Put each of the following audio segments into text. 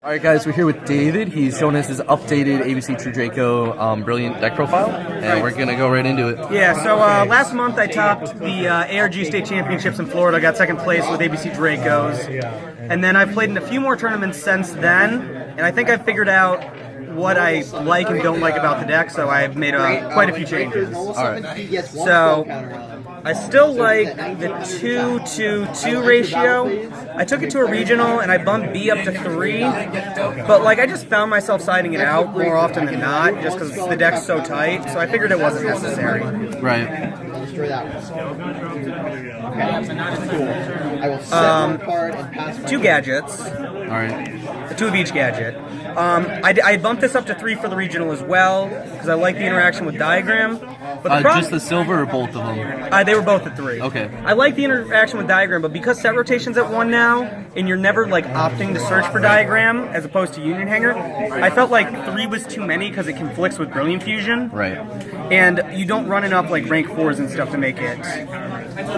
Alright guys, we're here with David. He's showing us his updated ABC True Draco brilliant deck profile, and we're going to go right into it. Yeah, so last month I topped the ARG State Championships in Florida. I got second place with ABC Dracos. And then I've played in a few more tournaments since then, and I think I've figured out what I like and don't like about the deck, so I've made quite a few changes. Alright. So, I still like the 2-2-2 ratio. I took it to a regional and I bumped B up to 3, but like I just found myself siding it out more often than not, just because the deck's so tight, so I figured it wasn't necessary. Right. Two gadgets. Alright. 2 of each gadget. I bumped this up to 3 for the regional as well, because I like the interaction with Diagram. But Just the silver or both of them? They were both at 3. Okay. I like the interaction with Diagram, but because set rotation's at 1 now, and you're never like opting to search for Diagram as opposed to Union Hanger, I felt like 3 was too many because it conflicts with Brilliant Fusion. Right. And you don't run enough like rank 4s and stuff to make it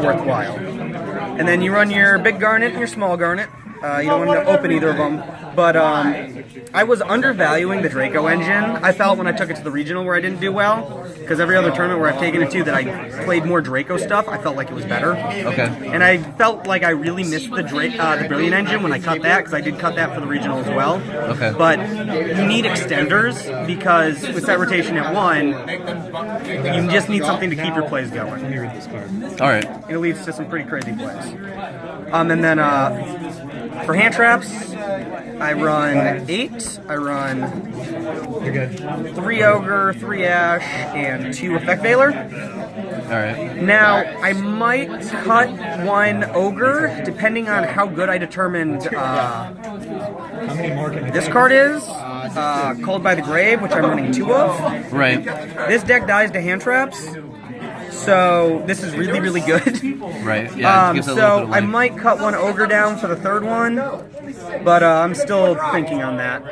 worthwhile. And then you run your big Garnet and your small Garnet. You don't want to open either of them. But I was undervaluing the Draco engine. I felt when I took it to the regional where I didn't do well, because every other tournament where I've taken it to that I played more Draco stuff, I felt like it was better. Okay. And I felt like I really missed the Brilliant engine when I cut that, because I did cut that for the regional as well. Okay. But you need extenders, because with set rotation at 1, you just need something to keep your plays going. Alright. And it leads to some pretty crazy plays. And then for hand traps, I run 8. I run 3 Ogre, 3 Ash, and 2 Effect Veiler. Alright. Now, I might cut 1 Ogre, depending on how good I determined this card is. Called by the Grave, which I'm running 2 of. Right. This deck dies to hand traps. So this is really, really good. Right. Yeah. It gives it a little bit So of I life. might cut 1 Ogre down for the 3rd one, but I'm still thinking on that.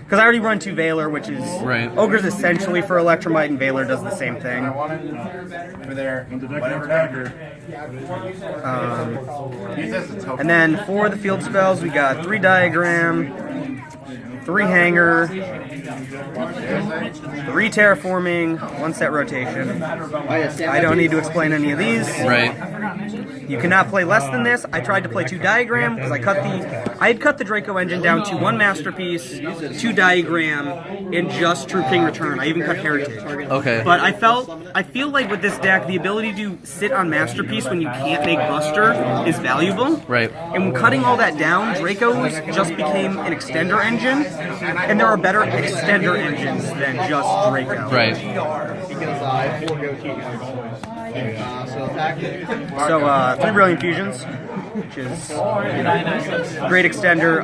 Because I already run 2 Veiler, which is... Right. Ogre's essentially for Electromite, and Veiler does the same thing. And then for the field spells, we got 3 Diagram, 3 Hanger, 3 Terraforming, 1 set rotation. I don't need to explain any of these. Right. You cannot play less than this. I tried to play 2 Diagram because I had cut the Draco engine down to 1 Masterpiece, 2 Diagram, and just True King Return. I even cut Heritage. Okay. But I feel like with this deck, the ability to sit on Masterpiece when you can't make Buster is valuable. Right. And when cutting all that down, Dracos just became an extender engine, and there are better extender engines than just Draco. Right. So 3 Brilliant Fusions, which is great extender.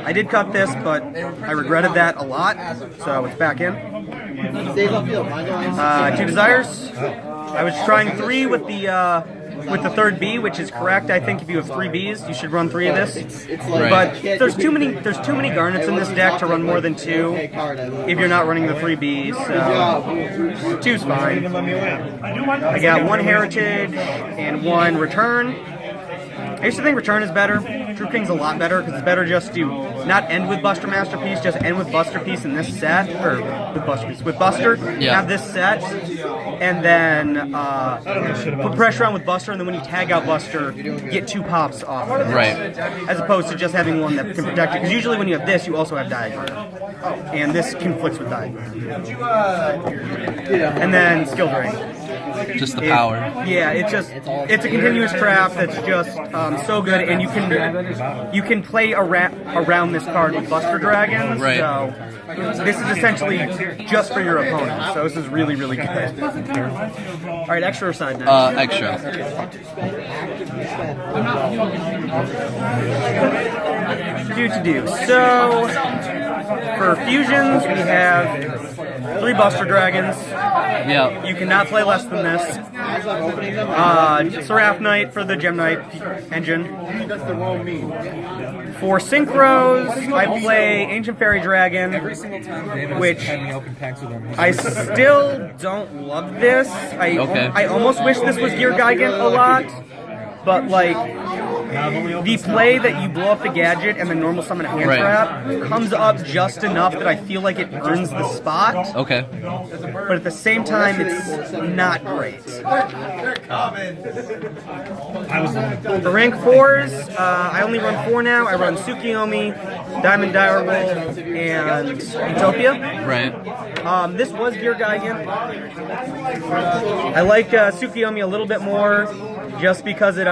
I did cut this, but I regretted that a lot, so it's back in. 2 Desires. I was trying 3 with the 3rd B, which is correct. I think if you have 3 Bs, you should run 3 of this. Right. But there's too many Garnets in this deck to run more than 2 if you're not running the 3 Bs. So 2's fine. I got 1 Heritage and 1 Return. I used to think Return is better. True King's a lot better because it's better just to not end with Buster Masterpiece, just end with Buster Piece in this set, or with Buster Piece, with Buster, have this set, and then put pressure on with Buster, and then when you tag out Buster, get 2 pops off of it. Right. As opposed to just having 1 that can protect it, because usually when you have this, you also have Diagram. And this conflicts with Diagram. And then Skill Drain. Just the power. Yeah, it's a continuous trap that's just so good, and you can play around this card with Buster Dragons. Right. So this is essentially just for your opponent. So this is really, really good. All right, extra or side now? Extra. Do. So for fusions, we have 3 Buster Dragons. Yeah. You cannot play less than this. Seraph Knight for the Gem Knight engine. For Synchros, I play Ancient Fairy Dragon, which I still don't love this. I almost wish this was Gear Gigant a lot, but like the play that you blow up the gadget and then normal summon a hand trap comes up just enough that I feel like it earns the spot. Okay. But at the same time, it's not great. For rank 4s, I only run 4 now. I run Tsukiyomi, Diamond Direwolf, and Utopia. Right. This was Gear Geigen. I like Tsukiyomi a little bit more, just because it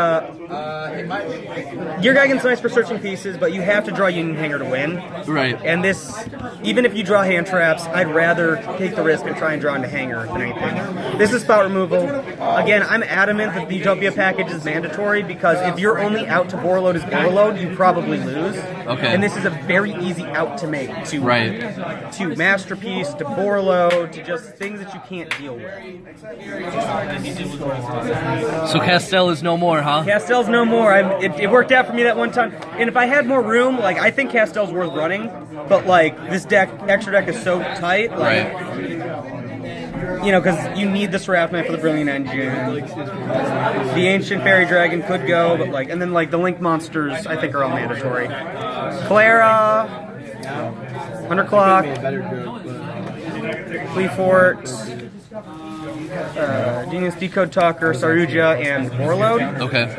Gear Geigen's nice for searching pieces, but you have to draw Union Hanger to win. Right. And this, even if you draw hand traps, I'd rather take the risk and try and draw into Hanger than anything. This is spot removal. Again, I'm adamant that the Utopia package is mandatory, because if you're only out to Borreload as Borreload, you probably lose. Okay. And this is a very easy out to make, to Masterpiece, to Borreload, to just things that you can't deal with. So Castell is no more, huh? Castell's no more. It worked out for me that one time. And if I had more room, like, I think Castell's worth running, but like this extra deck is so tight, like, you know, because you need the Seraph Knight for the Brilliant Engine. The Ancient Fairy Dragon could go, but like, and then like the Link monsters, I think, are all mandatory. Clara, Underclock, Fleafort, Genius Decode Talker, Saruja, and Borreload. Okay.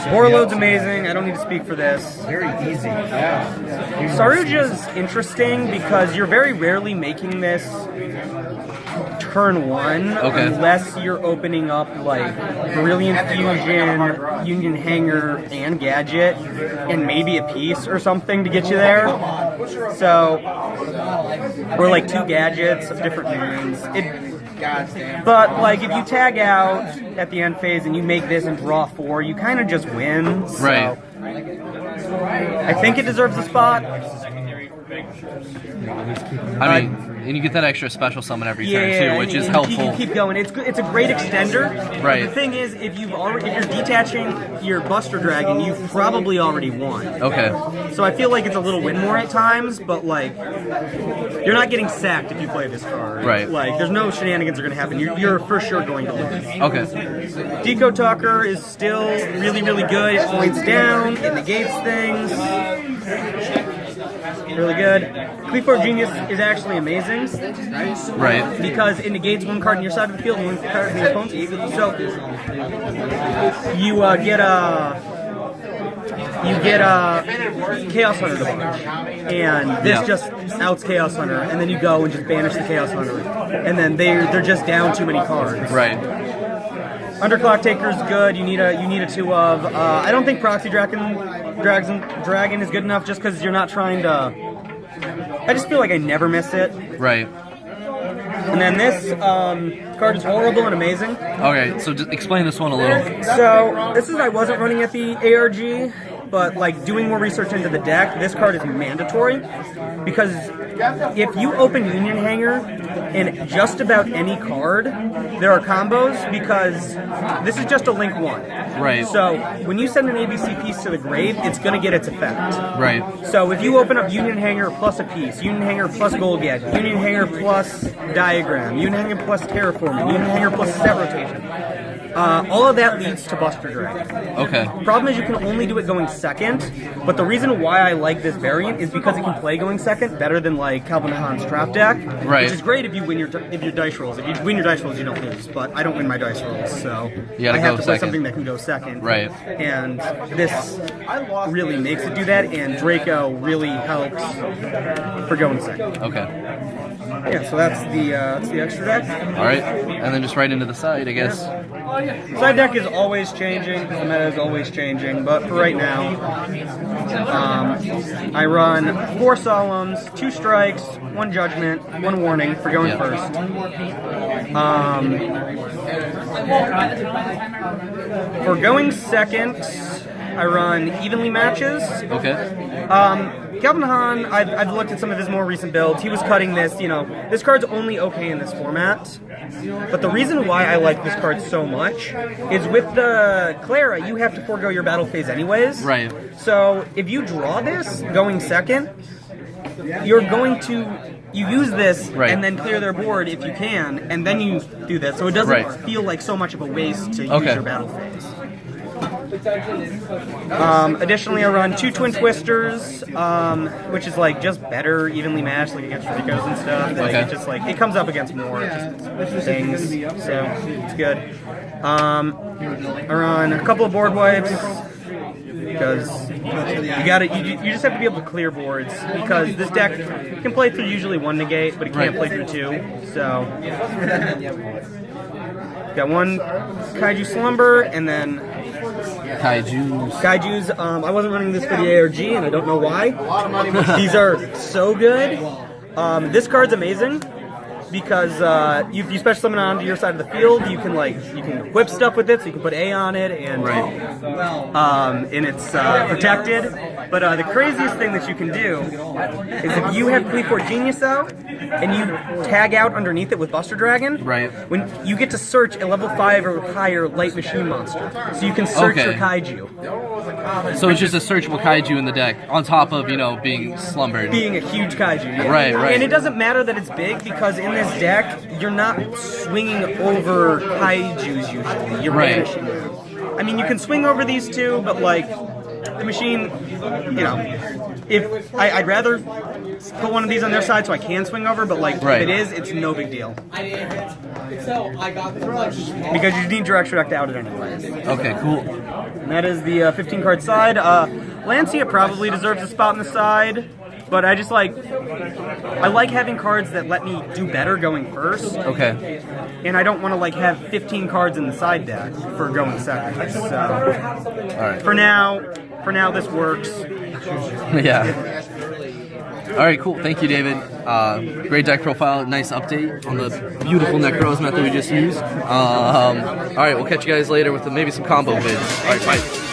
Borreload's amazing. I don't need to speak for this. Very easy. Saruja's interesting because you're very rarely making this turn 1 unless you're opening up like Brilliant Fusion, Union Hanger, and Gadget, and maybe a piece or something to get you there. So, or like 2 gadgets of different names. But like if you tag out at the end phase and you make this and draw 4, you kind of just win. So Right. I think it deserves a spot. I mean, and you get that extra special summon every turn too, which is helpful. You keep going. It's a great extender. Right. But the thing is, if you're detaching your Buster Dragon, you've probably already won. Okay. So I feel like it's a little win more at times, but like you're not getting sacked if you play this card. Right. Like there's no shenanigans are going to happen. You're for sure going to lose. Okay. Decode Talker is still really, really good. It points down. It negates things. Really good. Fleafort Genius is actually amazing. Right. Because it negates one card on your side of the field and one card on your opponent's. So you get a Chaos Hunter to bunch, and this just outs Chaos Hunter, and then you go and just banish the Chaos Hunter, and then they're just down too many cards. Right. Underclock Taker's good. You need a 2 of. I don't think Proxy Dragon is good enough, just because you're not trying to. I just feel like I never miss it. Right. And then this card is horrible and amazing. Okay, so just explain this one a little. So this is I wasn't running at the ARG, but like doing more research into the deck, this card is mandatory because if you open Union Hanger in just about any card, there are combos because this is just a Link 1. Right. So when you send an ABC piece to the grave, it's going to get its effect. Right. So if you open up Union Hanger plus a piece, Union Hanger plus Golgad, Union Hanger plus Diagram, Union Hanger plus Terraforming, Union Hanger plus Set Rotation, all of that leads to Buster Dragon. Okay. Problem is you can only do it going second, but the reason why I like this variant is because it can play going second better than like Calvin Hahn's trap deck, Right. which is great if you win your dice rolls. If you win your dice rolls, you don't lose, but I don't win my dice rolls, so You gotta I have go to play second. something that can go second. Right. And this really makes it do that, and Draco really helps for going second. Okay. Yeah, so that's the extra deck. All right. And then just right into the side, I guess. Side deck is always changing, the meta is always changing, but for right now, I run 4 Solemns, 2 Strikes, 1 Judgment, 1 Warning for going first. For going second, I run Evenly Matches. Okay. Calvin Hahn, I've looked at some of his more recent builds. He was cutting this, this card's only okay in this format. But the reason why I like this card so much is with the Clara, you have to forego your battle phase anyways. Right. So if you draw this going second, you're going to use this and then clear their board if you can, and then you do that. So it doesn't feel like so much of a waste to use your battle phase. Additionally, I run 2 Twin Twisters, which is like just better, evenly matched, like against Dracos and stuff. Like, Okay. it just like it comes up against more things, so it's good. I run a couple of board wipes because you just have to be able to clear boards because this deck can play through usually 1 negate, but it can't play through 2. So got 1 Kaiju Slumber and then Kaiju's. I wasn't running this for the ARG, and I don't know why. These are so good. This card's amazing because you special summon onto your side of the field. You can whip stuff with it, so you can put A on it, and it's protected. But the craziest thing that you can do is if you have Cle4 Genius out and you tag out underneath it with Buster Dragon, when you get to search a level 5 or higher light machine monster, so you can search your Kaiju. So it's just a searchable Kaiju in the deck, on top of, being slumbered. Being a huge Kaiju. Yeah. Right. And it doesn't matter that it's big, because in this deck, you're not swinging over Kaijus usually. You're banishing them. I mean, you can swing over these two, but, the machine, if I'd rather put one of these on their side so I can swing over, but, if it is, it's no big deal. Because you need direct direct out it anyways. Okay, cool. And that is the 15-card side. Lancia probably deserves a spot on the side, but I just I like having cards that let me do better going first. Okay. And I don't want to have 15 cards in the side deck for going second. So, all right. For now, this works. Yeah. All right, cool. Thank you, David. Great deck profile. Nice update on the beautiful Necros method we just used. All right, we'll catch you guys later with maybe some combo vids. All right, bye.